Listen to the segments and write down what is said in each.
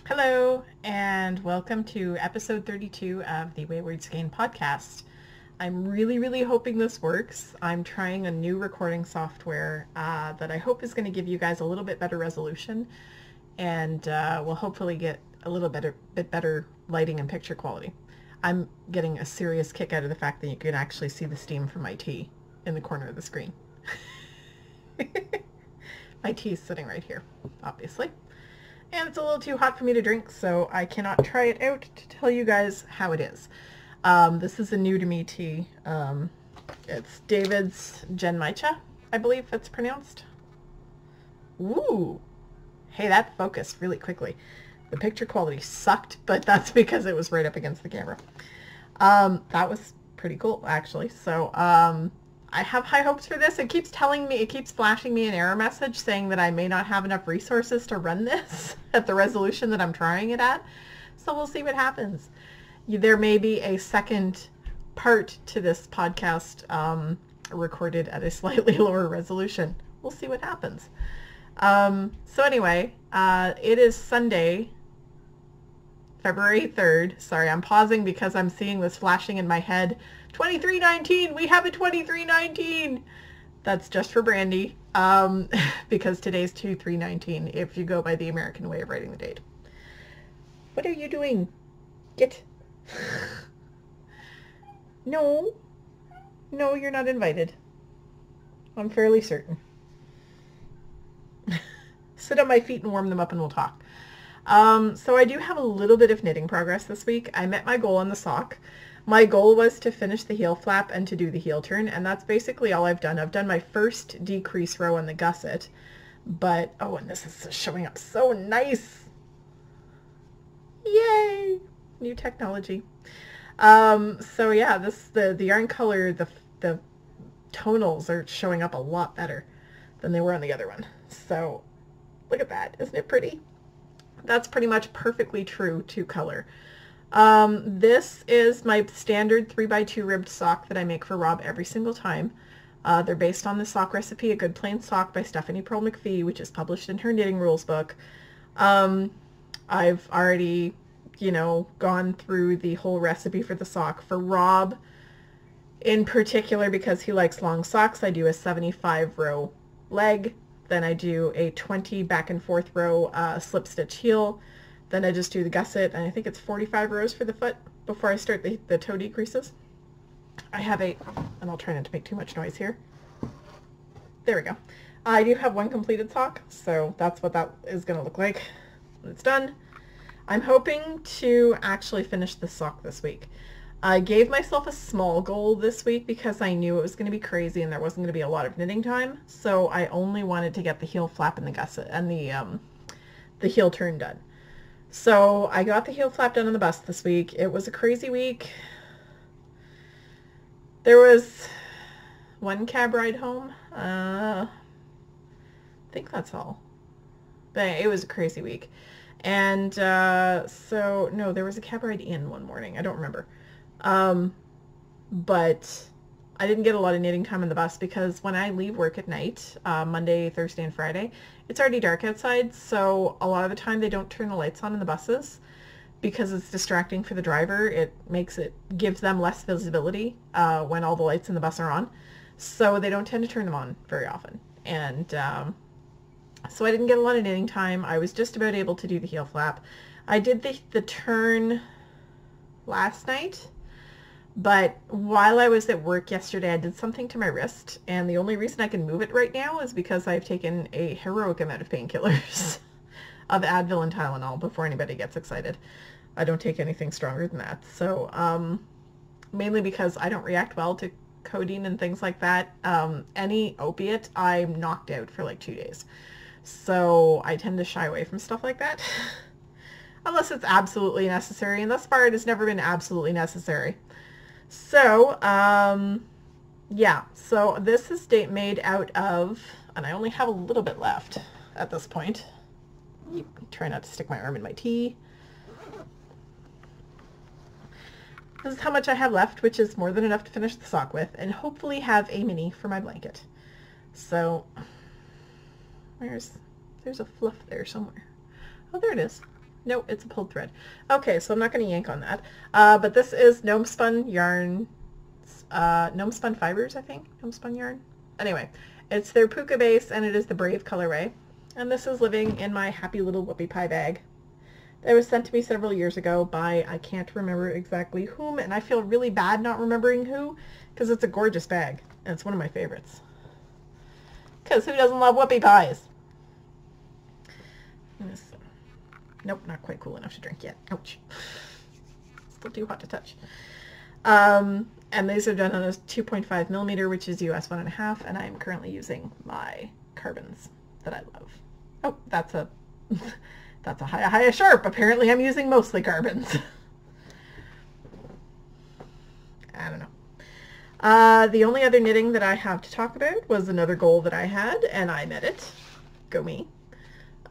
Hello, and welcome to episode 32 of the Wayward Skein podcast. I'm really hoping this works. I'm trying a new recording software that I hope is going to give you guys a little bit better resolution and will hopefully get a bit better lighting and picture quality. I'm getting a serious kick out of the fact that you can actually see the steam from my tea in the corner of the screen. My tea is sitting right here, obviously. And it's a little too hot for me to drink, so I cannot try it out to tell you guys how it is. This is a new to me tea. It's David's Genmaicha, I believe it's pronounced. Ooh! Hey, that focused really quickly. The picture quality sucked, but that's because it was right up against the camera. That was pretty cool, actually. So, I have high hopes for this. It keeps flashing me an error message saying that I may not have enough resources to run this at the resolution that I'm trying it at. So we'll see what happens. There may be a second part to this podcast recorded at a slightly lower resolution. We'll see what happens. So anyway, it is Sunday, February 3rd. Sorry, I'm pausing because I'm seeing this flashing in my head. 2319! We have a 2319! That's just for Brandy, because today's 2319 if you go by the American way of writing the date. What are you doing? Get. No. No, you're not invited. I'm fairly certain. Sit on my feet and warm them up and we'll talk. So I do have a little bit of knitting progress this week. I met my goal on the sock. My goal was to finish the heel flap and to do the heel turn, and that's basically all I've done. I've done my first decrease row on the gusset, but, oh, and this is showing up so nice. Yay! New technology. So yeah, the yarn color, the tonals are showing up a lot better than they were on the other one. So look at that. Isn't it pretty? That's pretty much perfectly true to color. This is my standard 3x2 ribbed sock that I make for Rob every single time. They're based on the sock recipe, A Good Plain Sock by Stephanie Pearl McPhee, which is published in her knitting rules book. I've already, gone through the whole recipe for the sock. For Rob, in particular, because he likes long socks, I do a 75 row leg. Then I do a 20 back and forth row slip stitch heel. Then I just do the gusset, and I think it's 45 rows for the foot before I start the toe decreases. I have and I'll try not to make too much noise here. There we go. I do have one completed sock, so that's what that is going to look like when it's done. I'm hoping to actually finish the sock this week. I gave myself a small goal this week because I knew it was going to be crazy and there wasn't going to be a lot of knitting time, so I only wanted to get the heel flap and the gusset and the heel turn done. So I got the heel flap done on the bus this week. It was a crazy week. There was one cab ride home. I think that's all. But it was a crazy week. And so, no, there was a cab ride in one morning. I don't remember. But I didn't get a lot of knitting time on the bus because when I leave work at night, Monday, Thursday, and Friday, it's already dark outside, so a lot of the time they don't turn the lights on in the buses because it's distracting for the driver. It gives them less visibility when all the lights in the bus are on, so they don't tend to turn them on very often. And so I didn't get a lot of knitting time. I was just about able to do the heel flap. I did the turn last night. But while I was at work yesterday, I did something to my wrist, and the only reason I can move it right now is because I've taken a heroic amount of painkillers of Advil and Tylenol before anybody gets excited. I don't take anything stronger than that. So, mainly because I don't react well to codeine and things like that. Any opiate, I'm knocked out for like 2 days. So I tend to shy away from stuff like that. Unless it's absolutely necessary, and thus far it has never been absolutely necessary. So, yeah, so this is made out of, and I only have a little bit left at this point. Try not to stick my arm in my tea. This is how much I have left, which is more than enough to finish the sock with, and hopefully have a mini for my blanket. So, there's a fluff there somewhere. Oh, there it is. No, it's a pulled thread. Okay, so I'm not going to yank on that. But this is Gnome Spun yarn, Gnome Spun Fibers, I think. Gnome Spun yarn. Anyway, it's their puka base, and it is the Brave colorway. And this is living in my happy little whoopie pie bag. It was sent to me several years ago by, I can't remember exactly whom, and I feel really bad not remembering who, because it's a gorgeous bag, and it's one of my favorites. Because who doesn't love whoopie pies? Nope, not quite cool enough to drink yet. Ouch. Still too hot to touch. And these are done on a 2.5 millimeter, which is US 1.5, and I'm currently using my carbons that I love. Oh, that's a that's a high sharp. Apparently I'm using mostly carbons. I don't know. The only other knitting that I have to talk about was another goal that I had, and I met it. Go me.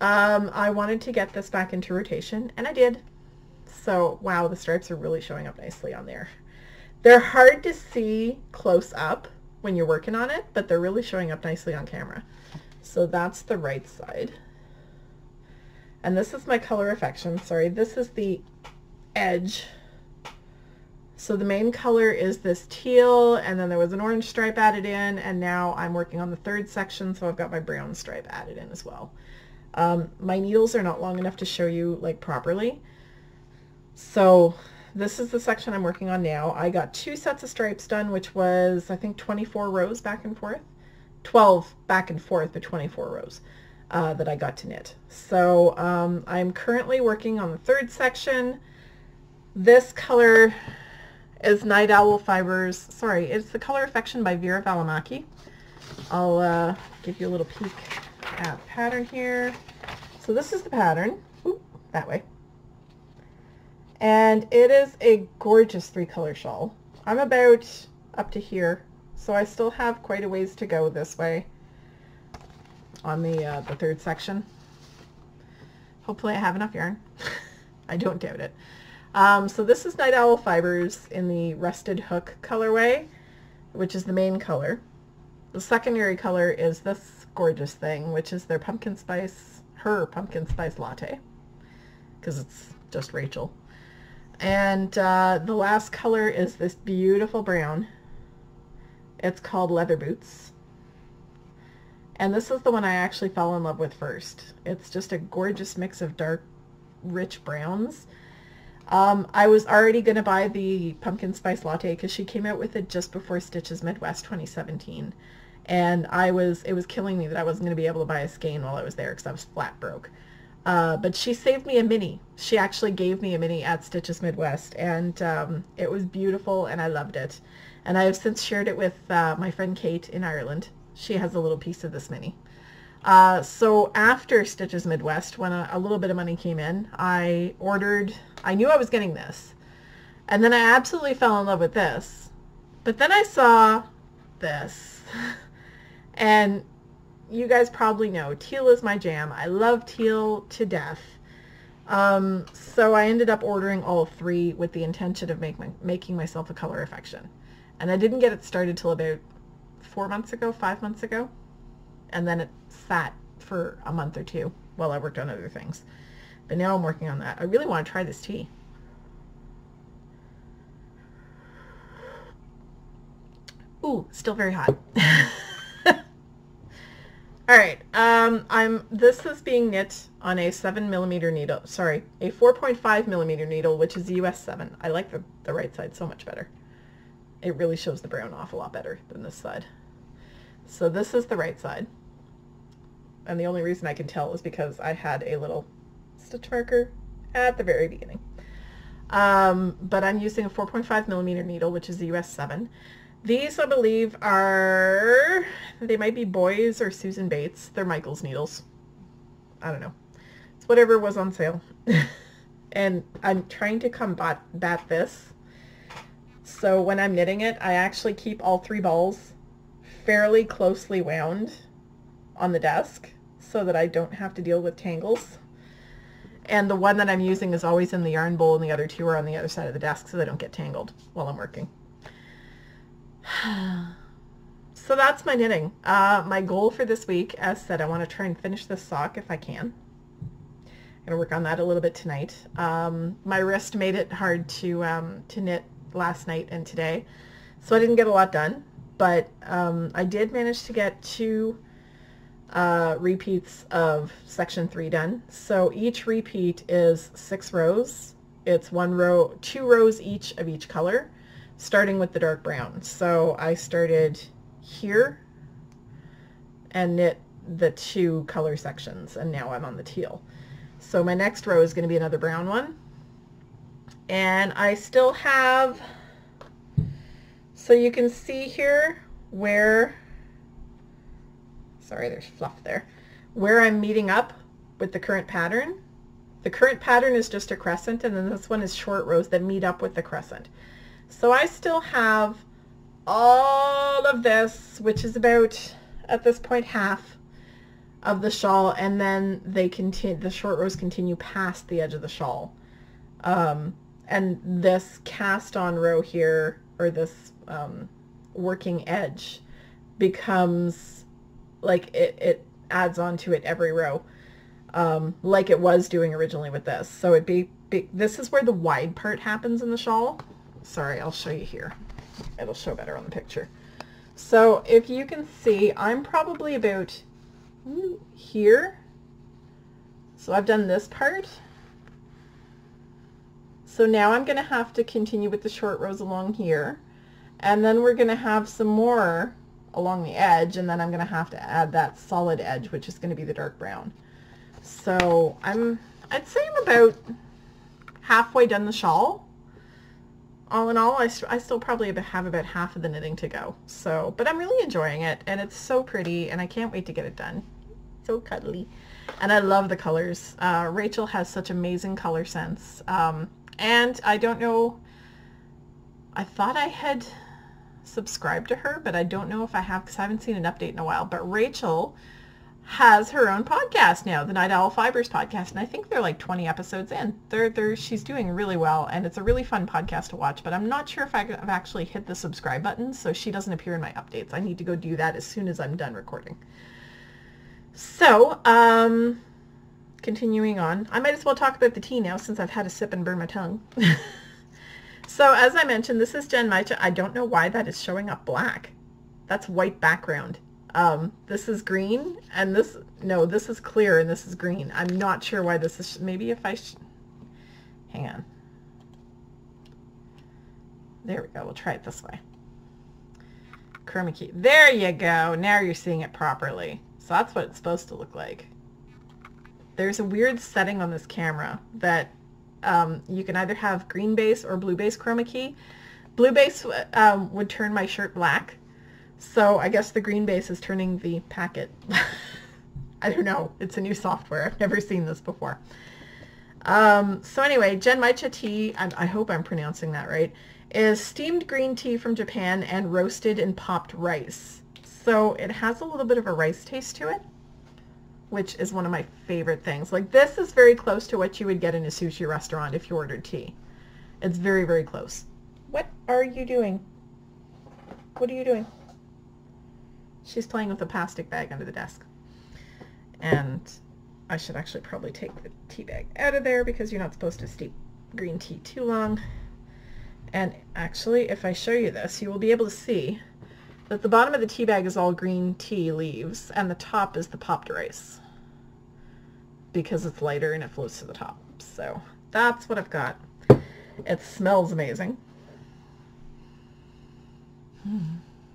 I wanted to get this back into rotation, and I did. So, wow, the stripes are really showing up nicely on there. They're hard to see close up when you're working on it, but they're really showing up nicely on camera. So that's the right side. And this is my color affection. Sorry, this is the edge. So the main color is this teal, and then there was an orange stripe added in, and now I'm working on the third section, so I've got my brown stripe added in as well. My needles are not long enough to show you like properly. So this is the section I'm working on now. I got 2 sets of stripes done, which was, I think, 24 rows back and forth. 12 back and forth, but 24 rows that I got to knit. So I'm currently working on the third section. This color is Night Owl Fibers. Sorry, it's the Color Affection by Vera Valimaki. I'll give you a little peek at the pattern here. So this is the pattern. Ooh, that way. And it is a gorgeous 3-color shawl. I'm about up to here, so I still have quite a ways to go this way on the third section. Hopefully I have enough yarn. I don't doubt it. So this is Night Owl Fibers in the Rusted Hook colorway, which is the main color. The secondary color is this gorgeous thing, which is their pumpkin spice latte, because it's just Rachel. And the last color is this beautiful brown. It's called Leather Boots. And this is the one I actually fell in love with first. It's just a gorgeous mix of dark, rich browns. I was already going to buy the pumpkin spice latte because she came out with it just before Stitches Midwest 2017. And it was killing me that I wasn't going to be able to buy a skein while I was there because I was flat broke. But she saved me a mini. She actually gave me a mini at Stitches Midwest, and it was beautiful, and I loved it. And I have since shared it with my friend Kate in Ireland. She has a little piece of this mini. So after Stitches Midwest, when a little bit of money came in, I knew I was getting this. And then I absolutely fell in love with this. But then I saw this. And you guys probably know, teal is my jam. I love teal to death. So I ended up ordering all 3 with the intention of making myself a color affection. And I didn't get it started till about 5 months ago. And then it sat for a month or 2 while I worked on other things. But now I'm working on that. I really want to try this tea. Ooh, still very hot. Alright, this is being knit on a 7mm needle, sorry, a 4.5mm needle, which is US 7. I like the right side so much better. It really shows the brown off a lot better than this side. So this is the right side. And the only reason I can tell is because I had a little stitch marker at the very beginning. But I'm using a 4.5mm needle, which is the US 7. These, I believe, they might be Boys or Susan Bates. They're Michael's needles. I don't know. It's whatever was on sale. And I'm trying to combat this. So when I'm knitting it, I actually keep all 3 balls fairly closely wound on the desk so that I don't have to deal with tangles. And the one that I'm using is always in the yarn bowl, and the other 2 are on the other side of the desk so they don't get tangled while I'm working. So that's my knitting. My goal for this week, as said, I want to try and finish this sock if I can. Gonna work on that a little bit tonight. My wrist made it hard to knit last night and today, so I didn't get a lot done, but I did manage to get 2 repeats of section 3 done. So each repeat is 6 rows. It's 1 row, 2 rows each of each color, starting with the dark brown. So I started here and knit the 2 color sections, and now I'm on the teal. So my next row is going to be another brown one, and I still have, so you can see here where, sorry, there's fluff there, where I'm meeting up with the current pattern. The current pattern is just a crescent, and then this one is short rows that meet up with the crescent. So I still have all of this, which is about, at this point, half of the shawl, and then they continue, the short rows continue past the edge of the shawl. And this cast on row here, or this working edge, becomes like it adds on to it every row, like it was doing originally with this. So this is where the wide part happens in the shawl. Sorry, I'll show you here. It'll show better on the picture. So if you can see, I'm probably about here. So I've done this part. So now I'm going to have to continue with the short rows along here, and then we're going to have some more along the edge, and then I'm going to have to add that solid edge, which is going to be the dark brown. So I'd say I'm about halfway done the shawl. All in all, I still probably have about half of the knitting to go. So, but I'm really enjoying it, and it's so pretty, and I can't wait to get it done. So cuddly. And I love the colors. Rachel has such amazing color sense. And I don't know, I thought I had subscribed to her, but I don't know if I have, because I haven't seen an update in a while. But Rachel has her own podcast now, the Night Owl Fibers podcast, and I think they're like 20 episodes in. She's doing really well, and it's a really fun podcast to watch, but I'm not sure if I've actually hit the subscribe button, so she doesn't appear in my updates. I need to go do that as soon as I'm done recording. So, continuing on, I might as well talk about the tea now since I've had a sip and burn my tongue. So, as I mentioned, this is Jen Maicha. I don't know why that is showing up black. That's white background. This is green, and this is clear, and this is green. I'm not sure why this is, maybe if I, hang on. There we go, we'll try it this way. Chroma key, there you go, now you're seeing it properly. So that's what it's supposed to look like. There's a weird setting on this camera that you can either have green base or blue base chroma key. Blue base would turn my shirt black. So I guess the green base is turning the packet. I don't know. It's a new software. I've never seen this before. So anyway, Jen Maicha tea, I hope I'm pronouncing that right, is steamed green tea from Japan and roasted in popped rice. So it has a little bit of a rice taste to it, which is one of my favorite things. Like, this is very close to what you would get in a sushi restaurant if you ordered tea. It's very, very close. What are you doing? What are you doing? She's playing with a plastic bag under the desk. And I should actually probably take the tea bag out of there because you're not supposed to steep green tea too long. And actually, if I show you this, you will be able to see that the bottom of the tea bag is all green tea leaves, and the top is the popped rice because it's lighter and it floats to the top. So that's what I've got. It smells amazing.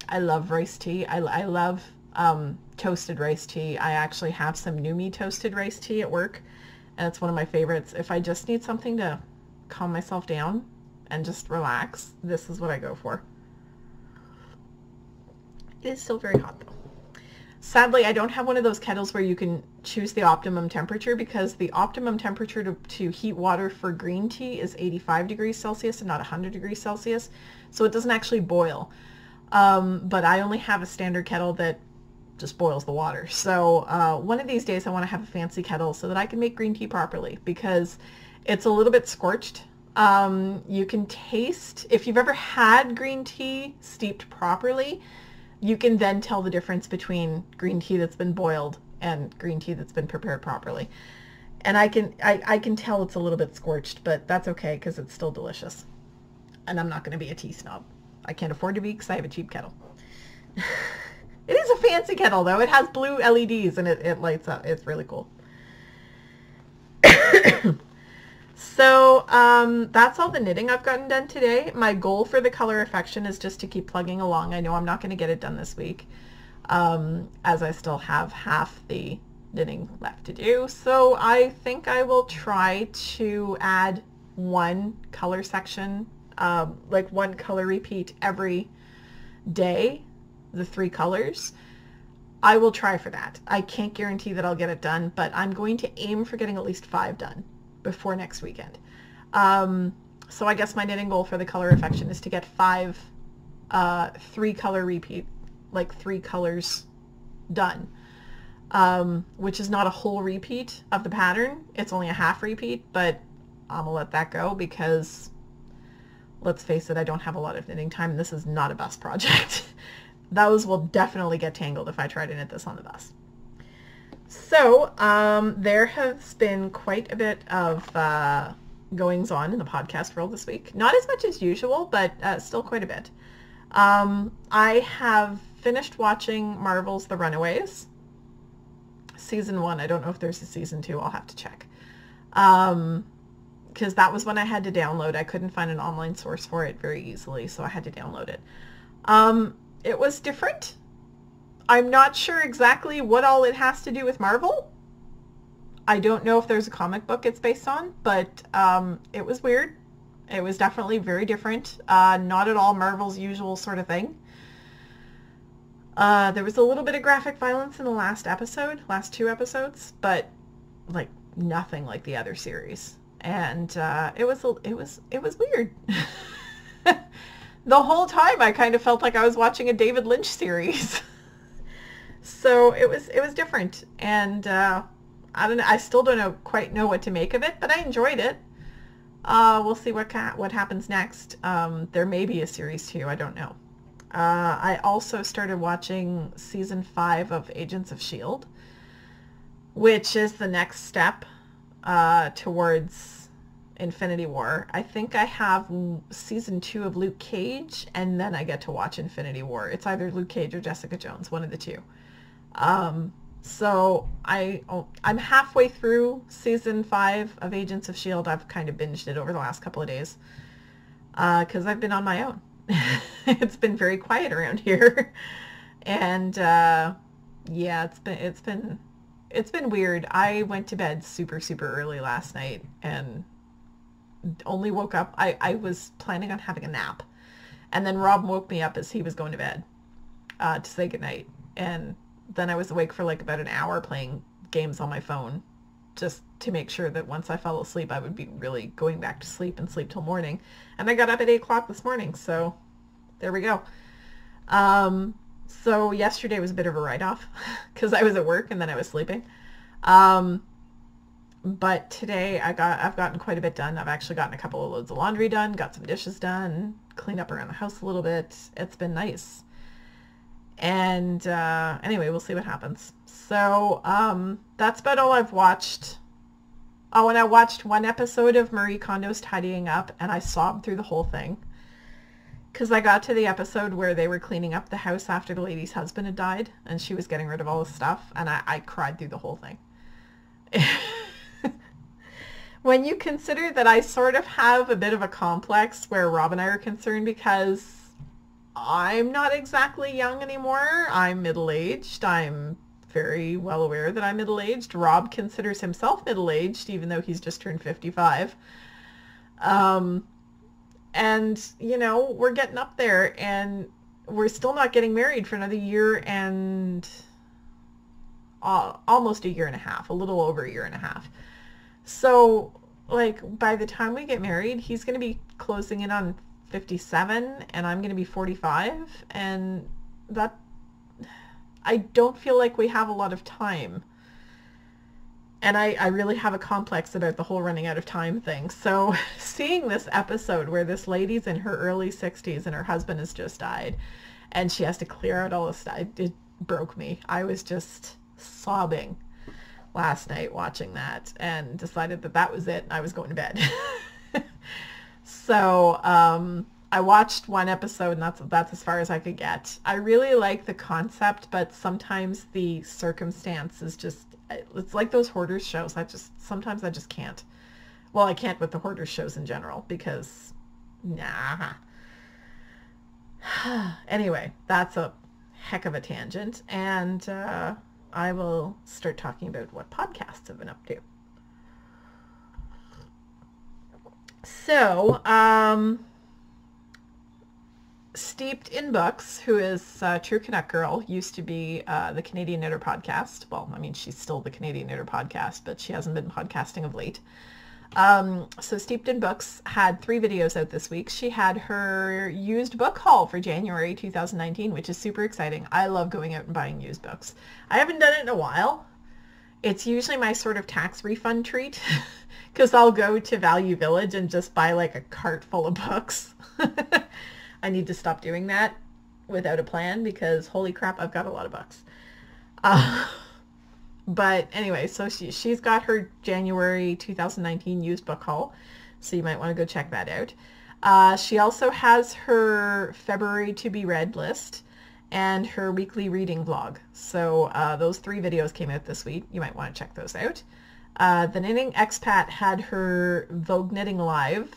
I love rice tea. I love toasted rice tea. I actually have some Numi toasted rice tea at work, and it's one of my favorites. If I just need something to calm myself down and just relax, this is what I go for. It is still very hot though. Sadly, I don't have one of those kettles where you can choose the optimum temperature, because the optimum temperature to heat water for green tea is 85 degrees Celsius and not 100 degrees Celsius. So it doesn't actually boil. But I only have a standard kettle that just boils the water. So one of these days I want to have a fancy kettle so that I can make green tea properly, because it's a little bit scorched. You can taste, if you've ever had green tea steeped properly, you can then tell the difference between green tea that's been boiled and green tea that's been prepared properly. And I can tell it's a little bit scorched, but that's okay because it's still delicious. And I'm not going to be a tea snob. I can't afford to be because I have a cheap kettle. It is a fancy kettle though. It has blue LEDs and it lights up. It's really cool. So that's all the knitting I've gotten done today. My goal for the color affection is just to keep plugging along. I know I'm not going to get it done this week, as I still have half the knitting left to do. So I think I will try to add one color section, like one color repeat every day, the 3 colors. I will try for that. I can't guarantee that I'll get it done, but I'm going to aim for getting at least 5 done before next weekend. So I guess my knitting goal for the color affection is to get 5 3 color repeat, like 3 colors done, which is not a whole repeat of the pattern. It's only a half repeat, but I'm gonna let that go because let's face it, I don't have a lot of knitting time and this is not a bus project. Those will definitely get tangled if I try to knit this on the bus. So there has been quite a bit of goings on in the podcast world this week. Not as much as usual, but still quite a bit. I have finished watching Marvel's The Runaways. Season 1. I don't know if there's a season 2. I'll have to check. Because that was when I had to download. I couldn't find an online source for it very easily, so I had to download it. It was different. I'm not sure exactly what all it has to do with Marvel. I don't know if there's a comic book it's based on, but it was weird. It was definitely very different. Not at all Marvel's usual sort of thing. There was a little bit of graphic violence in the last 2 episodes, but like nothing like the other series. And it was weird. The whole time I kind of felt like I was watching a David Lynch series. So it was different, and I don't know. I still don't quite know what to make of it, but I enjoyed it. We'll see what happens next. There may be a series 2. I don't know. I also started watching season 5 of Agents of S.H.I.E.L.D., which is the next step towards Infinity War. I think I have season 2 of Luke Cage, and then I get to watch Infinity War. It's either Luke Cage or Jessica Jones, one of the two. So I'm halfway through season 5 of Agents of S.H.I.E.L.D. I've kind of binged it over the last couple of days because I've been on my own. It's been very quiet around here, and yeah, it's been weird. I went to bed super early last night and only woke up. I was planning on having a nap, and then Rob woke me up as he was going to bed to say goodnight, and then I was awake for like about an hour playing games on my phone just to make sure that once I fell asleep I would be really going back to sleep and sleep till morning. And I got up at 8 o'clock this morning, so there we go. So yesterday was a bit of a write-off because I was at work and then I was sleeping. But today I've gotten quite a bit done. I've actually gotten a couple of loads of laundry done, got some dishes done, cleaned up around the house a little bit. It's been nice. And anyway, we'll see what happens. So that's about all I've watched. Oh, and I watched one episode of Marie Kondo's Tidying Up, and I sobbed through the whole thing. Because I got to the episode where they were cleaning up the house after the lady's husband had died, and she was getting rid of all the stuff, and I cried through the whole thing. When you consider that I sort of have a bit of a complex where Rob and I are concerned because I'm not exactly young anymore. I'm middle-aged. I'm very well aware that I'm middle-aged. Rob considers himself middle-aged, even though he's just turned 55. And, you know, we're getting up there, and we're still not getting married for another year and almost a year and a half, a little over a year and a half. So, like, by the time we get married, he's going to be closing in on 57 and I'm going to be 45, and that I don't feel like we have a lot of time. And I really have a complex about the whole running out of time thing. So seeing this episode where this lady's in her early 60s and her husband has just died and she has to clear out all this stuff, it broke me. I was just sobbing last night watching that and decided that that was it. I was going to bed. So I watched one episode, and that's as far as I could get. I really like the concept, but sometimes the circumstance is just, it's like those hoarders shows. Sometimes I just can't. Well, I can't with the hoarders shows in general because, nah. Anyway, that's a heck of a tangent, and I will start talking about what podcasts have been up to. So, Steeped in Books, who is True Canuck Girl, used to be the Canadian Knitter podcast. Well, I mean, she's still the Canadian Knitter podcast, but she hasn't been podcasting of late. So Steeped in Books had 3 videos out this week. She had her used book haul for January 2019, which is super exciting. I love going out and buying used books. I haven't done it in a while. It's usually my sort of tax refund treat because I'll go to Value Village and just buy like a cart full of books. I need to stop doing that without a plan because holy crap, I've got a lot of books. But anyway, so she's got her January 2019 used book haul, so you might want to go check that out. She also has her February to be read list and her weekly reading vlog. So those 3 videos came out this week. You might want to check those out. The Knitting Expat had her Vogue Knitting Live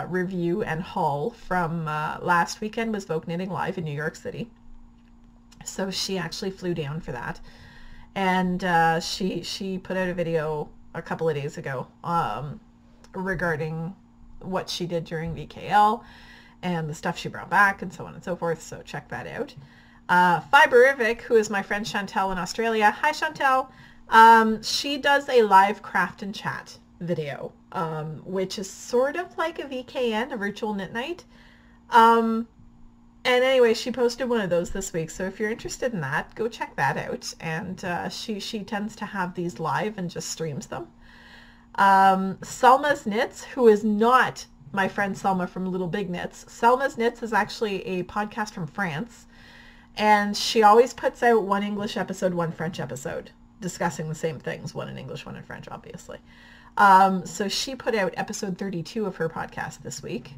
review and haul from last weekend was Vogue Knitting Live in New York City. So she actually flew down for that. And she put out a video a couple of days ago regarding what she did during VKL and the stuff she brought back and so on and so forth. So check that out. Fiberific, who is my friend Chantel in Australia. Hi, Chantel. She does a live craft and chat video, which is sort of like a VKN, a virtual knit night. And anyway, she posted one of those this week, so if you're interested in that, go check that out. And she tends to have these live and just streams them. Selma's Knits, who is not my friend Selma from Little Big Knits. Selma's Knits is actually a podcast from France, and she always puts out one English episode, one French episode, discussing the same things, one in English, one in French, obviously. So she put out episode 32 of her podcast this week.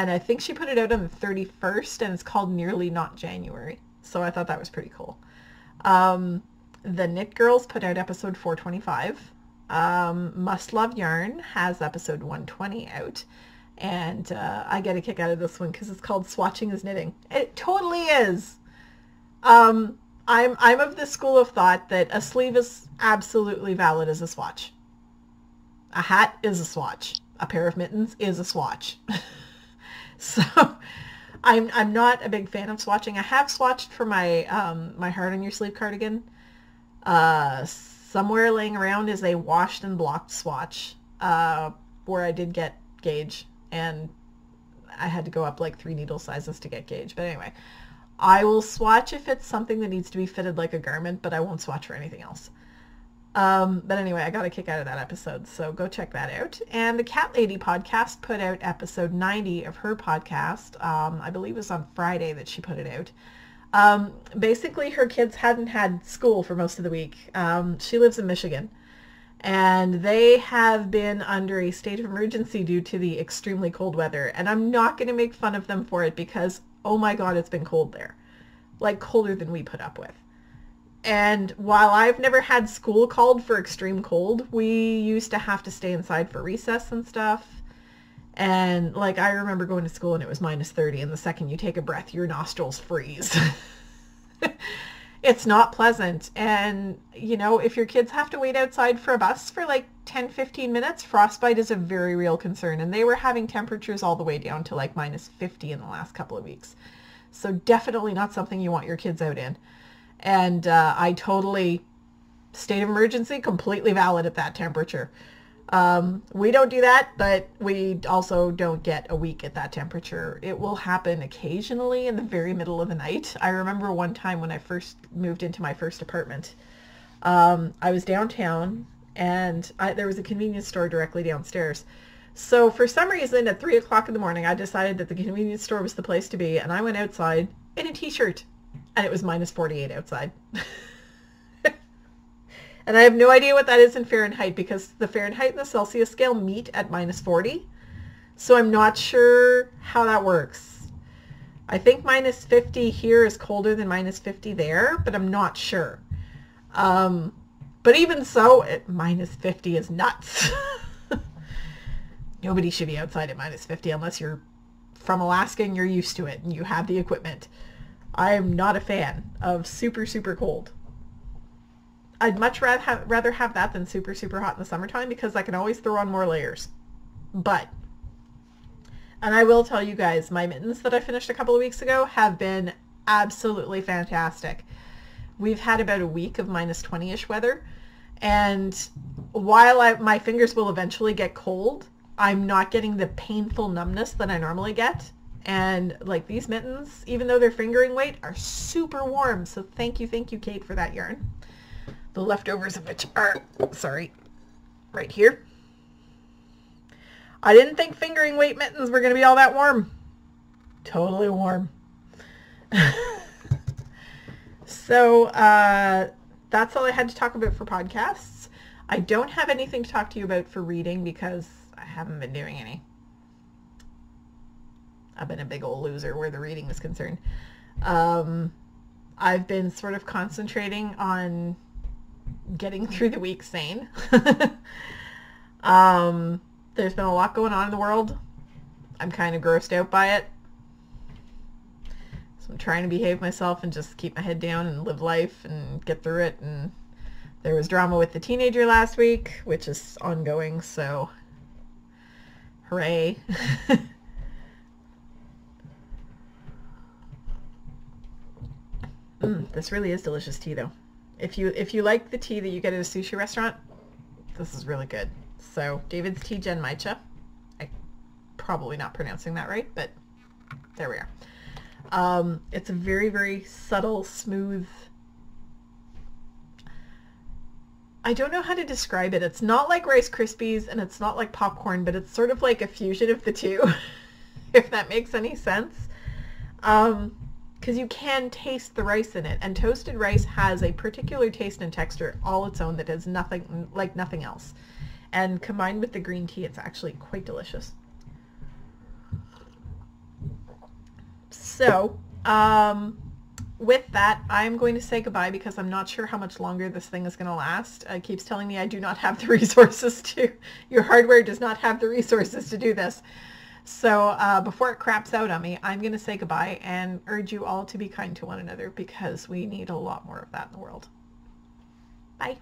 And I think she put it out on the 31st, and it's called Nearly Not January. So I thought that was pretty cool. The Knit Girls put out episode 425. Must Love Yarn has episode 120 out. And I get a kick out of this one because it's called Swatching is Knitting. It totally is. I'm of the school of thought that a sleeve is absolutely valid as a swatch. A hat is a swatch. A pair of mittens is a swatch. So I'm not a big fan of swatching. I have swatched for my my Heart on Your Sleeve cardigan. Somewhere laying around is a washed and blocked swatch where I did get gauge, and I had to go up like 3 needle sizes to get gauge. But anyway, I will swatch if it's something that needs to be fitted like a garment, but I won't swatch for anything else. But anyway, I got a kick out of that episode, so go check that out. And the Cat Lady podcast put out episode 90 of her podcast. I believe it was on Friday that she put it out. Basically, her kids hadn't had school for most of the week. She lives in Michigan, and they have been under a state of emergency due to the extremely cold weather. And I'm not going to make fun of them for it because, oh my God, it's been cold there. Like colder than we put up with. And while I've never had school called for extreme cold, we used to have to stay inside for recess and stuff. And like I remember going to school and it was minus 30, and the second you take a breath, your nostrils freeze. It's not pleasant. And, you know, if your kids have to wait outside for a bus for like 10, 15 minutes, frostbite is a very real concern. And they were having temperatures all the way down to like minus 50 in the last couple of weeks. So definitely not something you want your kids out in. And I totally, state of emergency, completely valid at that temperature. We don't do that, but we also don't get a week at that temperature. It will happen occasionally in the very middle of the night. I remember one time when I first moved into my first apartment, I was downtown, and there was a convenience store directly downstairs. So for some reason, at 3 o'clock in the morning, I decided that the convenience store was the place to be, and I went outside in a t-shirt. And it was minus 48 outside. And I have no idea what that is in Fahrenheit because the Fahrenheit and the Celsius scale meet at -40. So I'm not sure how that works. I think -50 here is colder than -50 there, but I'm not sure. But even so, -50 is nuts. Nobody should be outside at -50 unless you're from Alaska and you're used to it and you have the equipment. I'm not a fan of super, super cold. I'd much rather have that than super, super hot in the summertime because I can always throw on more layers. But, and I will tell you guys, my mittens that I finished a couple of weeks ago have been absolutely fantastic. We've had about a week of -20-ish weather, and while my fingers will eventually get cold, I'm not getting the painful numbness that I normally get. And like these mittens, even though they're fingering weight, are super warm. So thank you, Kate, for that yarn. The leftovers of which are, sorry, right here. I didn't think fingering weight mittens were going to be all that warm. Totally warm. So that's all I had to talk about for podcasts. I don't have anything to talk to you about for reading because I haven't been doing any. I've been a big old loser where the reading is concerned. I've been sort of concentrating on getting through the week sane. There's been a lot going on in the world. I'm kind of grossed out by it. So I'm trying to behave myself and just keep my head down and live life and get through it. And there was drama with the teenager last week, which is ongoing, so hooray. This really is delicious tea, though. If you like the tea that you get at a sushi restaurant, this is really good. So David's Tea Genmaicha. I'm probably not pronouncing that right, but there we are. It's a very, very subtle, smooth. I don't know how to describe it. It's not like Rice Krispies and it's not like popcorn, but it's sort of like a fusion of the two, if that makes any sense. Because you can taste the rice in it, and toasted rice has a particular taste and texture all its own that is nothing like nothing else. And combined with the green tea, it's actually quite delicious. So, with that, I'm going to say goodbye because I'm not sure how much longer this thing is going to last. It keeps telling me I do not have the resources to, your hardware does not have the resources to do this. So before it craps out on me, I'm going to say goodbye and urge you all to be kind to one another because we need a lot more of that in the world. Bye.